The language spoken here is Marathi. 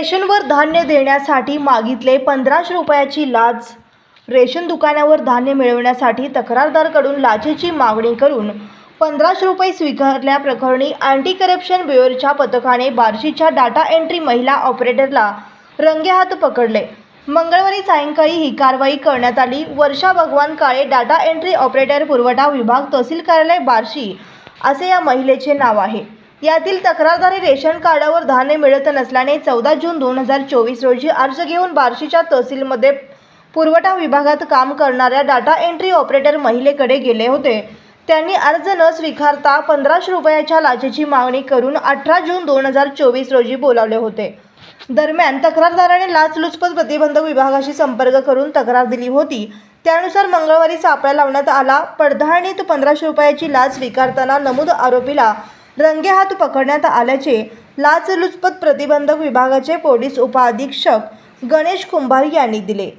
रेशनवर धान्य देण्यासाठी मागितले 1500 रुपयाची लाच। रेशन दुकानावर धान्य मिळवण्यासाठी तक्रारदाराकडून लाचेची मागणी करून 1500 रुपये स्वीकारल्याप्रकरणी अँटी करप्शन ब्युरोच्या पथकाने बार्शीच्या डाटा एंट्री महिला ऑपरेटरला रंगेहात पकडले। मंगळवारी सायंकाळी ही कारवाई करण्यात आली। वर्षा भगवान काळे, डाटा एंट्री ऑपरेटर, पुरवठा विभाग, तहसील कार्यालय बार्शी असे या महिलेचे नाव आहे। यातील तक्रारदारी रेशन कार्डावर धान्य मिळत नसल्याने 14 जून 2024 रोजी अर्ज घेऊन बार्शीच्या तहसीलमध्ये पुरवठा विभागात काम करणाऱ्या डाटा एंट्री ऑपरेटर महिलेकडे गेले होते। त्यांनी अर्ज न स्वीकारता 1500 रुपयाच्या लाचेची मागणी करून 18 जून 2024 रोजी बोलावले होते। दरम्यान तक्रारदाराने लाचलुचपत प्रतिबंधक विभागाशी संपर्क करून तक्रार दिली होती। त्यानुसार मंगळवारी सापळा लावण्यात आला। पडताळणीत 1500 रुपयाची लाच स्वीकारताना नमूद आरोपीला रंगेहात पकडण्यात आल्याचे लाचलुचपत प्रतिबंधक विभागाचे पोलीस उपअधीक्षक गणेश कुंभार यांनी दिले।